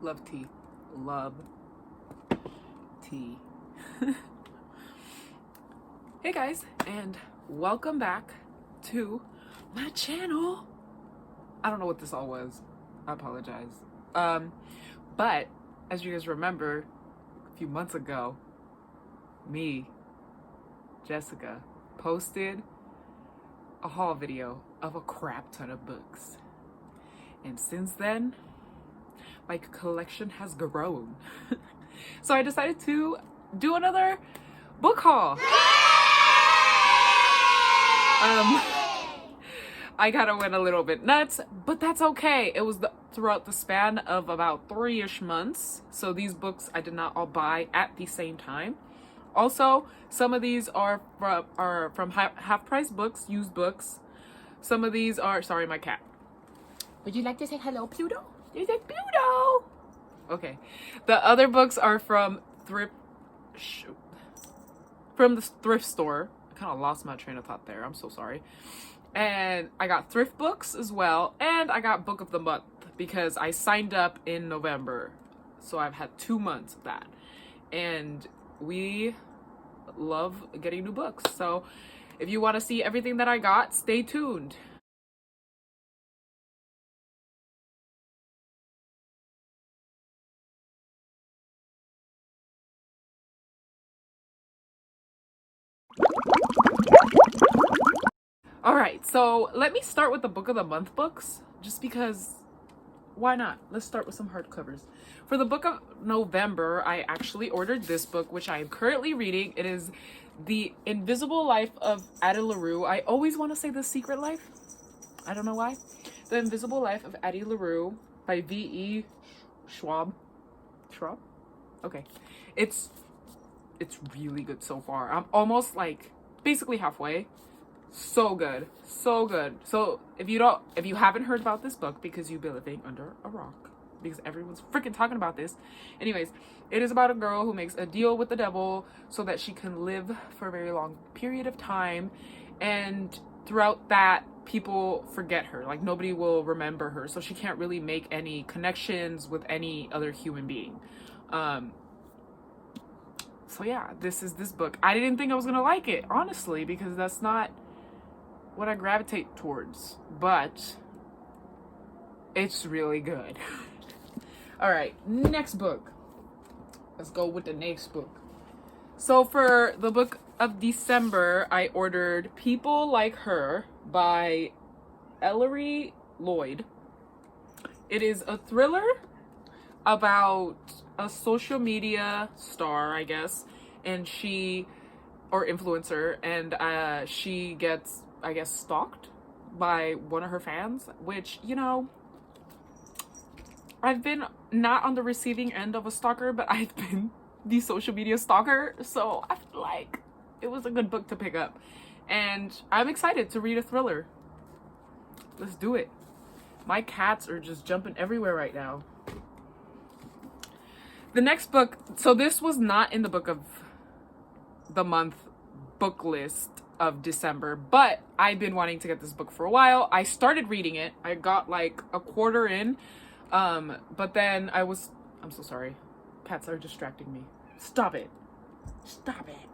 Love tea. Love tea. Hey guys, and welcome back to my channel. I don't know what this all was. I apologize. But as you guys remember, a few months ago, me, Jessica, posted a haul video of a crap ton of books. And since then, my collection has grown. So I decided to do another book haul. I kind of went a little bit nuts, but that's okay. It was throughout the span of about 3-ish months. So these books I did not all buy at the same time. Also, some of these are from half-price books, used books. Some of these are, sorry, my cat. Would you like to say hello, Pluto? You said Pluto. Okay. The other books are from the thrift store. I kind of lost my train of thought there. I'm so sorry. And I got thrift books as well, and I got book of the month because I signed up in November. So I've had 2 months of that. And we love getting new books. So if you want to see everything that I got, stay tuned. All right, so let me start with the book of the month books, just because why not? Let's start with some hardcovers. For the book of November, I actually ordered this book, which I am currently reading. It is The Invisible Life of Addie LaRue. I always want to say The Secret Life. I don't know why. The Invisible Life of Addie LaRue by V.E. Schwab. Schwab? Okay. It's really good so far. I'm almost like basically halfway. So good. So good. So if you haven't heard about this book because you've been living under a rock, because everyone's freaking talking about this. Anyways, it is about a girl who makes a deal with the devil so that she can live for a very long period of time. And throughout that, people forget her. Like, nobody will remember her. So she can't really make any connections with any other human being. So yeah, this is this book. I didn't think I was gonna like it, honestly, because that's not what I gravitate towards, but it's really good. All right, next book. Let's go with the next book. So for the book of December, I ordered People Like Her by Ellery Lloyd. It is a thriller about a social media star, I guess, and or influencer, and she gets, I guess, stalked by one of her fans, which, you know, I've been not on the receiving end of a stalker, but I've been the social media stalker, so I feel like it was a good book to pick up. And I'm excited to read a thriller. Let's do it. My cats are just jumping everywhere right now. The next book, so this was not in the book of the month book list of December, but I've been wanting to get this book for a while. I started reading it. I got like a quarter in, but then I'm so sorry. Cats are distracting me. Stop it. Stop it.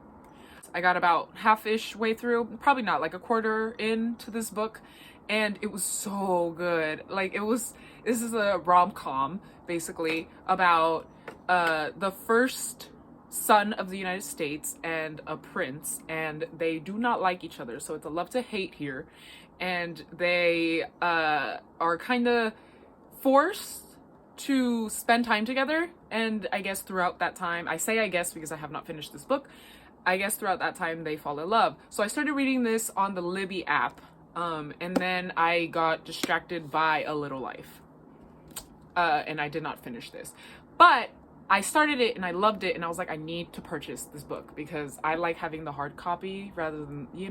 I got about half-ish way through, probably not, like a quarter into this book, and it was so good. Like, this is a rom-com, basically, about the first son of the United States and a prince, and they do not like each other, so it's a love to hate here, and they are kind of forced to spend time together. And I guess throughout that time, I say I guess because I have not finished this book, I guess throughout that time they fall in love. So I started reading this on the Libby app, and then I got distracted by A Little Life, and I did not finish this, but I started it and I loved it, and I was like, I need to purchase this book because I like having the hard copy rather than, if you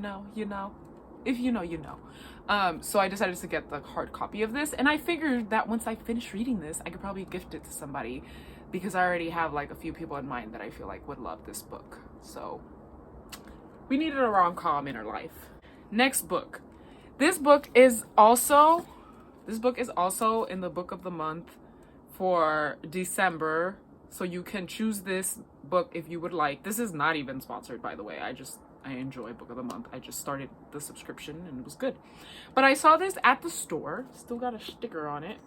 know, you know. So I decided to get the hard copy of this, and I figured that once I finish reading this, I could probably gift it to somebody because I already have like a few people in mind that I feel like would love this book. So we needed a rom-com in our life. Next book. This book is also in the book of the month for December. So you can choose this book if you would like. This is not even sponsored, by the way. I enjoy Book of the Month. I just started the subscription and it was good. But I saw this at the store. Still got a sticker on it.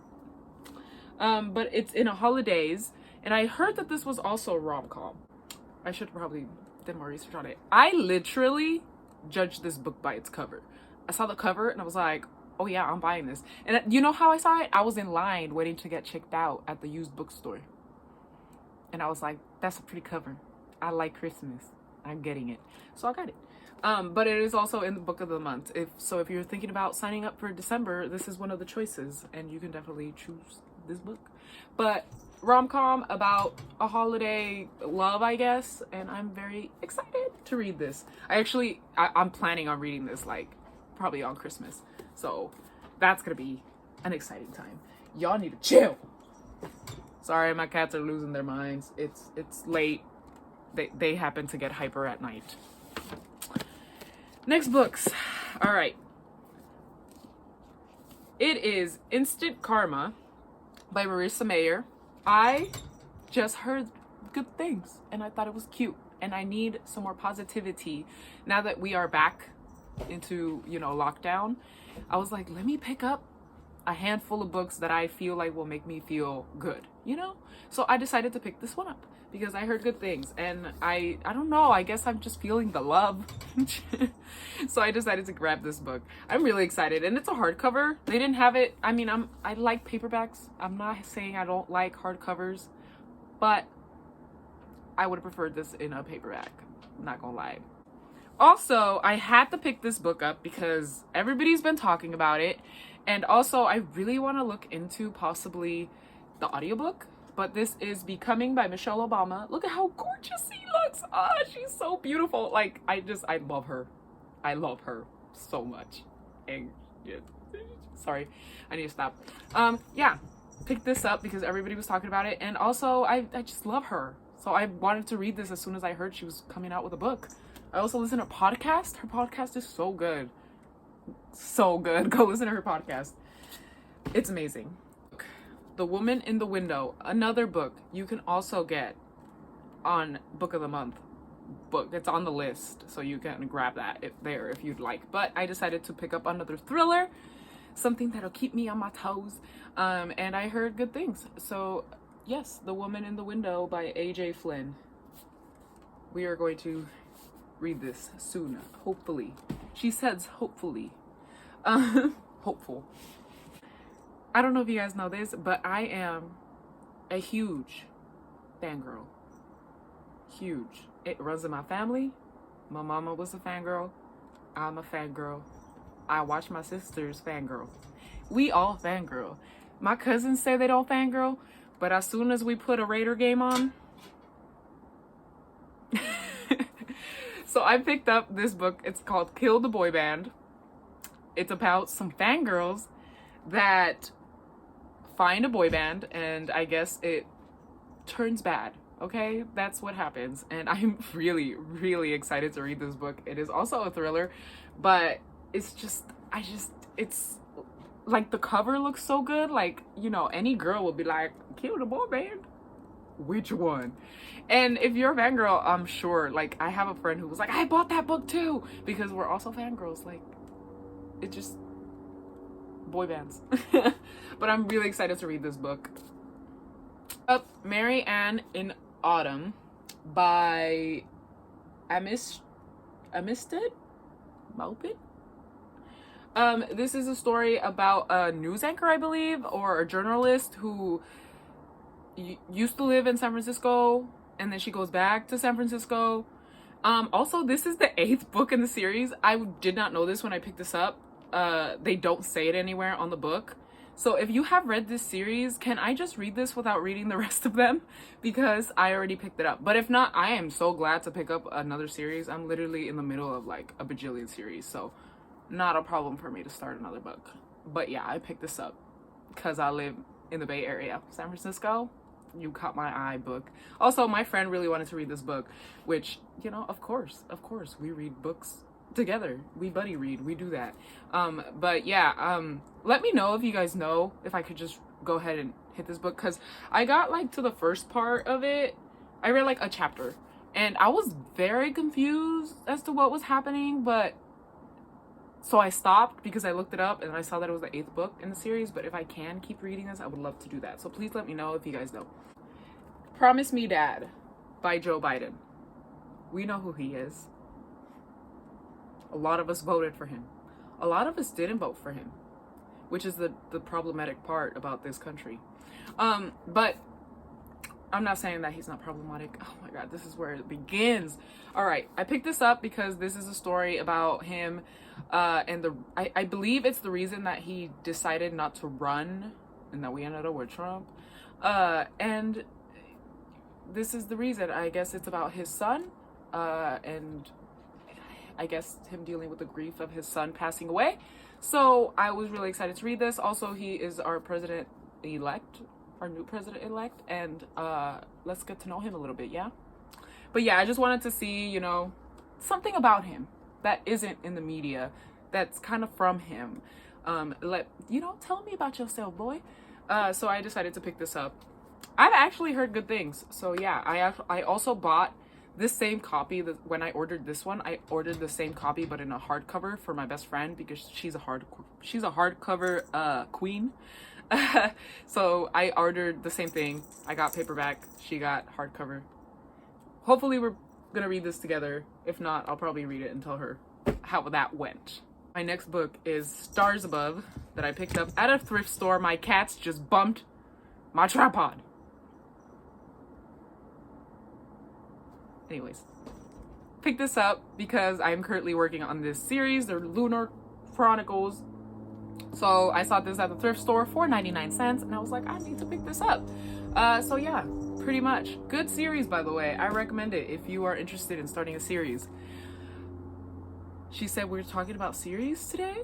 But it's in a holidays. And I heard that this was also a rom-com. I should probably did more research on it. I literally judged this book by its cover. I saw the cover and I was like, oh yeah, I'm buying this. And you know how I saw it? I was in line waiting to get checked out at the used bookstore. And I was like, that's a pretty cover. I like Christmas. I'm getting it. So I got it. But it is also in the Book of the Month. If you're thinking about signing up for December, this is one of the choices. And you can definitely choose this book. But rom-com about a holiday love, I guess. And I'm very excited to read this. I'm planning on reading this like probably on Christmas. So that's going to be an exciting time. Y'all need to chill. Sorry, my cats are losing their minds. It's late. They happen to get hyper at night. Next books. All right. It is Instant Karma by Marissa Mayer. I just heard good things and I thought it was cute. And I need some more positivity now that we are back into, lockdown. I was like, let me pick up a handful of books that I feel like will make me feel good, So I decided to pick this one up because I heard good things and I don't know, I guess I'm just feeling the love. So I decided to grab this book. I'm really excited and it's a hardcover. They didn't have it. I mean, I like paperbacks. I'm not saying I don't like hardcovers, but I would have preferred this in a paperback. I'm not gonna lie. Also, I had to pick this book up because everybody's been talking about it. And also, I really want to look into possibly the audiobook. But this is Becoming by Michelle Obama. Look at how gorgeous she looks. Ah, she's so beautiful. Like, I love her. I love her so much. And, yeah, sorry, I need to stop. Yeah, picked this up because everybody was talking about it. And also, I just love her. So I wanted to read this as soon as I heard she was coming out with a book. I also listen to a podcast. Her podcast is so good. So good. Go listen to her podcast. It's amazing. The Woman in the Window, another book you can also get on Book of the Month book. It's on the list, so you can grab that if you'd like. But I decided to pick up another thriller, something that'll keep me on my toes. And I heard good things. So yes, The Woman in the Window by A.J. Flynn. We are going to read this soon, hopefully. She says hopefully. Hopeful. I don't know if you guys know this, but I am a huge fangirl. Huge. It runs in my family. My mama was a fangirl. I'm a fangirl. I watch my sisters fangirl. We all fangirl. My cousins say they don't fangirl, but as soon as we put a Raider game on, so I picked up this book. It's called Kill the Boy Band. It's about some fangirls that find a boy band and I guess it turns bad. Okay, that's what happens. And I'm really, really excited to read this book. It is also a thriller, but it's like the cover looks so good. Like, any girl would be like, kill the boy band. Which one? And if you're a fangirl, I'm sure, like, I have a friend who was like, I bought that book too, because we're also fangirls. Like, it just, boy bands. But I'm really excited to read this book. Up Mary Ann in Autumn by Amisted Maupin. This is a story about a news anchor, I believe, or a journalist who used to live in San Francisco and then she goes back to San Francisco. Also, this is the 8th book in the series. I did not know this when I picked this up. They don't say it anywhere on the book. So if you have read this series, can I just read this without reading the rest of them? Because I already picked it up. But if not, I am so glad to pick up another series. I'm literally in the middle of like a bajillion series. So not a problem for me to start another book. But yeah, I picked this up because I live in the Bay Area. San Francisco, you caught my eye book. Also, my friend really wanted to read this book, which, of course, we read books together. We buddy read. We do that. But yeah, let me know if you guys know if I could just go ahead and hit this book, because I got like to the first part of it. I read like a chapter and I was very confused as to what was happening, but so I stopped because I looked it up and I saw that it was the 8th book in the series. But if I can keep reading this, I would love to do that. So please let me know if you guys know. Promise Me Dad by Joe Biden. We know who he is. A lot of us voted for him. A lot of us didn't vote for him, which is the problematic part about this country. But I'm not saying that he's not problematic. Oh my God, this is where it begins. All right, I picked this up because this is a story about him, and I believe it's the reason that he decided not to run, and that we ended up with Trump. And this is the reason. I guess it's about his son, and I guess him dealing with the grief of his son passing away. So I was really excited to read this. Also, he is our president-elect. Our new president-elect, and let's get to know him a little bit, yeah? But yeah, I just wanted to see, you know, something about him that isn't in the media, that's kind of from him. Tell me about yourself, boy. So I decided to pick this up. I've actually heard good things. So yeah, I also bought this same copy. When I ordered this one, I ordered the same copy but in a hardcover for my best friend, because she's a hardcover queen. So I ordered the same thing. I got paperback, she got hardcover. Hopefully we're gonna read this together. If not, I'll probably read it and tell her how that went. My next book is Stars Above, that I picked up at a thrift store. My cats just bumped my tripod. Anyways, picked this up because I'm currently working on this series, the Lunar Chronicles. So I saw this at the thrift store for 99 cents, and I was like, I need to pick this up. So yeah, pretty much. Good series, by the way. I recommend it if you are interested in starting a series. She said we were talking about series today.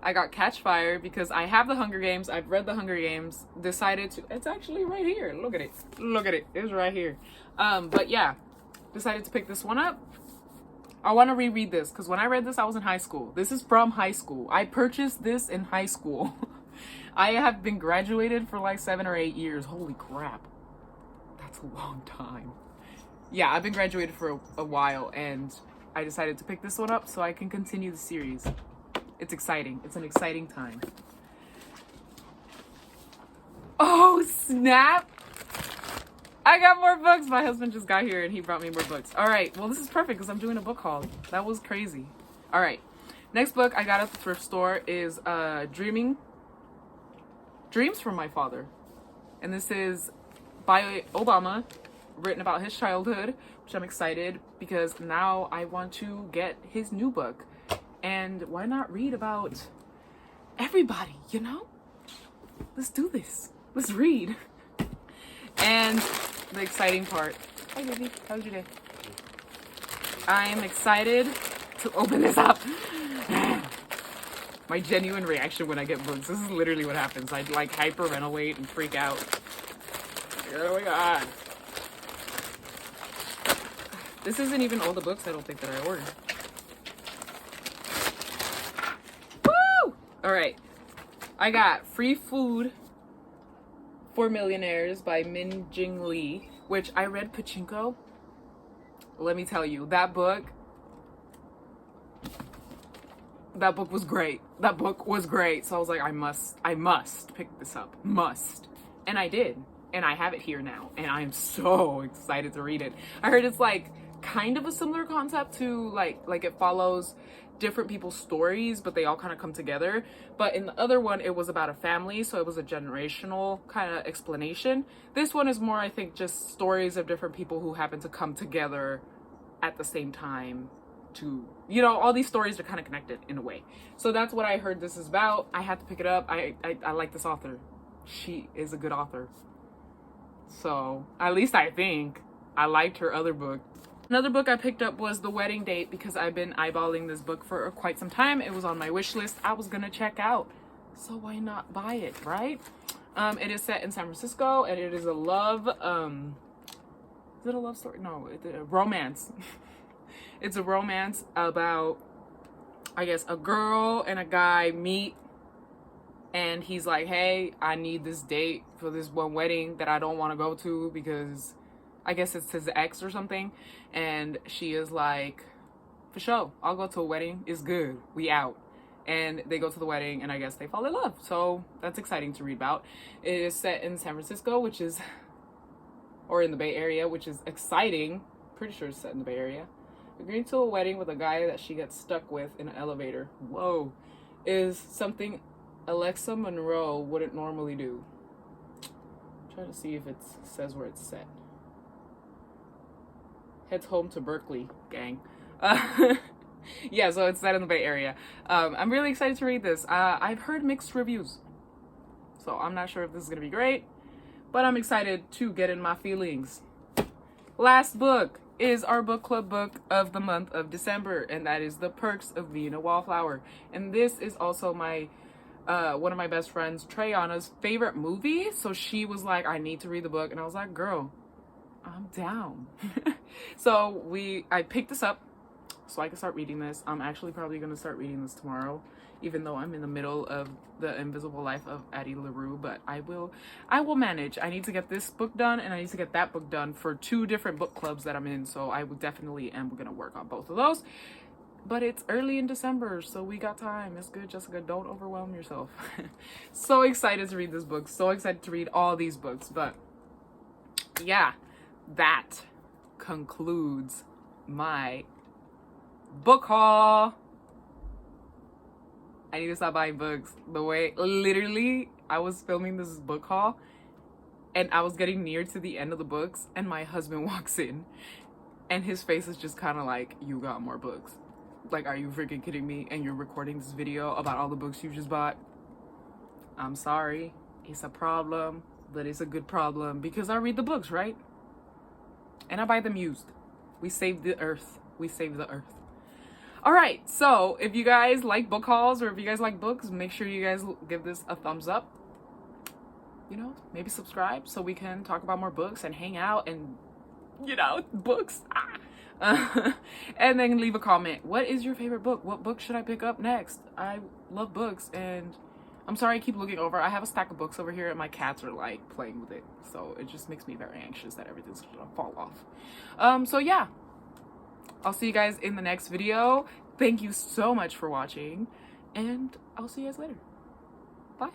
I got Catch Fire because I have the Hunger Games. I've read the Hunger Games. Decided to, it's actually right here. Look at it. Look at it. It's right here. But yeah, decided to pick this one up. I want to reread this because when I read this, I was in high school. This is from high school. I purchased this in high school. I have been graduated for like 7 or 8 years. Holy crap. That's a long time. Yeah, I've been graduated for a while, and I decided to pick this one up so I can continue the series. It's exciting. It's an exciting time. Oh, snap. I got more books. My husband just got here and he brought me more books. All right. Well, this is perfect because I'm doing a book haul. That was crazy. All right. Next book I got at the thrift store is Dreams from My Father. And this is by Obama, written about his childhood, which I'm excited because now I want to get his new book. And why not read about everybody, you know? Let's do this. Let's read. And the exciting part. Hi, baby. How was your day? I'm excited to open this up. My genuine reaction when I get books. This is literally what happens. I like hyperventilate and freak out. Oh my God. This isn't even all the books I don't think that I ordered. Woo! All right. I got Free Food for Millionaires by Min Jing Lee, which I read Pachinko. Let me tell you, that book was great. That book was great. So I was like, I must pick this up. Must. And I did. And I have it here now. And I'm so excited to read it. I heard it's like kind of a similar concept to like it follows different people's stories, but they all kind of come together. But in the other one, it was about a family, so it was a generational kind of explanation. This one is more, I think, just stories of different people who happen to come together at the same time to, you know, all these stories are kind of connected in a way. So that's what I heard this is about. I had to pick it up. I like this author. She is a good author. So at least I think. I liked her other book. Another book I picked up was The Wedding Date because I've been eyeballing this book for quite some time. It was on my wish list. I was gonna check out, so why not buy it, right? It is set in San Francisco, and it is a love, is it a love story? No, it's a romance. It's a romance about, I guess, a girl and a guy meet, and he's like, hey, I need this date for this one wedding that I don't want to go to because I guess it's his ex or something. And she is like, for sure, I'll go to a wedding. It's good. We out. And they go to the wedding, and I guess they fall in love. So that's exciting to read about. It is set in San Francisco, which is, or in the Bay Area, which is exciting. Pretty sure it's set in the Bay Area. Agreeing to a wedding with a guy that she gets stuck with in an elevator. Whoa. Is something Alexa Monroe wouldn't normally do. Try to see if it says where it's set. Heads home to Berkeley, gang. Yeah, so it's set in the Bay Area. I'm really excited to read this. I've heard mixed reviews, so I'm not sure if this is gonna be great, but I'm excited to get in my feelings. Last book is our book club book of the month of December, and that is The Perks of Being a Wallflower. And this is also my one of my best friends, Treyana's favorite movie. So she was like, I need to read the book, and I was like, girl, I'm down. So I picked this up so I can start reading this. I'm actually probably going to start reading this tomorrow, even though I'm in the middle of The Invisible Life of Addie LaRue, but I will manage. I need to get this book done, and I need to get that book done for 2 different book clubs that I'm in, so I would definitely am going to work on both of those. But it's early in December, so we got time. It's good, Jessica. Don't overwhelm yourself. So excited to read this book. So excited to read all these books. But yeah, that concludes my book haul. I need to stop buying books. The way, literally, I was filming this book haul, and I was getting near to the end of the books, and my husband walks in, and his face is just kind of like, you got more books. Like, are you freaking kidding me? And you're recording this video about all the books you just bought? I'm sorry. It's a problem, but it's a good problem because I read the books, right? And I buy them used. We save the earth. We save the earth. All right, so if you guys like book hauls, or if you guys like books, make sure you guys give this a thumbs up. You know, maybe subscribe so we can talk about more books and hang out and, you know, books. And then leave a comment. What is your favorite book? What book should I pick up next? I love books, and I'm sorry I keep looking over. I have a stack of books over here, and my cats are like playing with it, so it just makes me very anxious that everything's gonna fall off. So yeah, I'll see you guys in the next video. Thank you so much for watching, and I'll see you guys later. Bye.